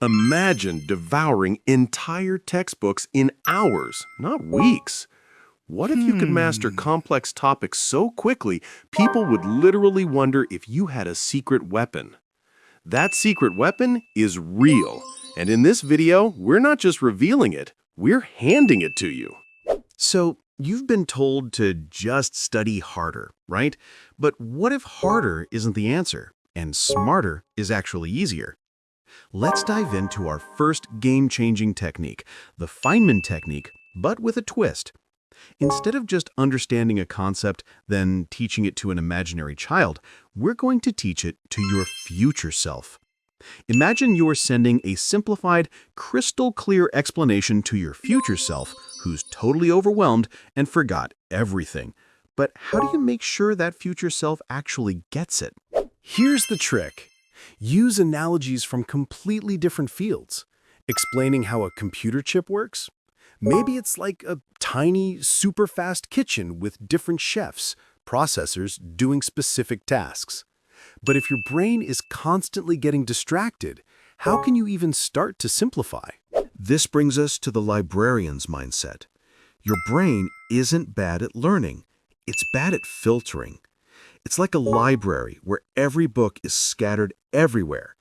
Imagine devouring entire textbooks in hours, not weeks. What if you could master complex topics so quickly, people would literally wonder if you had a secret weapon? That secret weapon is real. And in this video, we're not just revealing it, we're handing it to you. So, you've been told to just study harder, right? But what if harder isn't the answer, and smarter is actually easier? Let's dive into our first game-changing technique, the Feynman technique, but with a twist. Instead of just understanding a concept, then teaching it to an imaginary child, we're going to teach it to your future self. Imagine you're sending a simplified, crystal-clear explanation to your future self who's totally overwhelmed and forgot everything. But how do you make sure that future self actually gets it? Here's the trick. Use analogies from completely different fields. Explaining how a computer chip works? Maybe it's like a tiny, super fast kitchen with different chefs, processors doing specific tasks. But if your brain is constantly getting distracted, how can you even start to simplify? This brings us to the librarian's mindset. Your brain isn't bad at learning. It's bad at filtering. It's like a library where every book is scattered everywhere.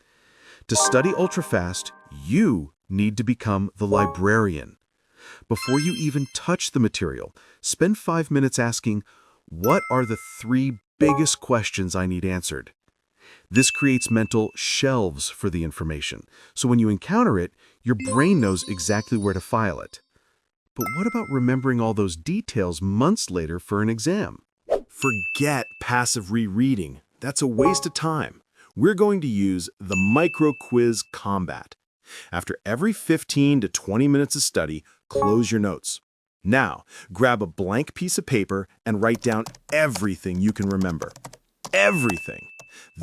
To study ultra-fast, you need to become the librarian. Before you even touch the material, spend 5 minutes asking, what are the 3 biggest questions I need answered? This creates mental shelves for the information, so when you encounter it, your brain knows exactly where to file it. But what about remembering all those details months later for an exam? Forget passive rereading. That's a waste of time. We're going to use the micro quiz combat. After every 15 to 20 minutes of study, close your notes. Now, grab a blank piece of paper and write down everything you can remember. Everything.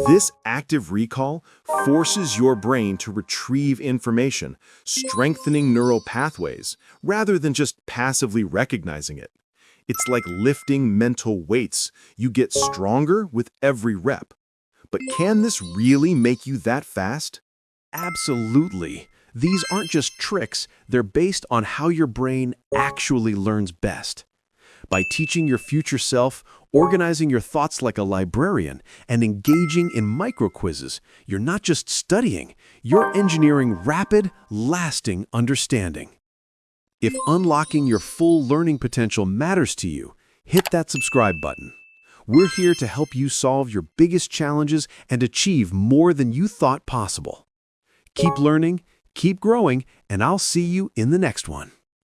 This active recall forces your brain to retrieve information, strengthening neural pathways, rather than just passively recognizing it. It's like lifting mental weights. You get stronger with every rep. But can this really make you that fast? Absolutely. These aren't just tricks, they're based on how your brain actually learns best. By teaching your future self, organizing your thoughts like a librarian, and engaging in micro-quizzes, you're not just studying, you're engineering rapid, lasting understanding. If unlocking your full learning potential matters to you, hit that subscribe button. We're here to help you solve your biggest challenges and achieve more than you thought possible. Keep learning, keep growing, and I'll see you in the next one.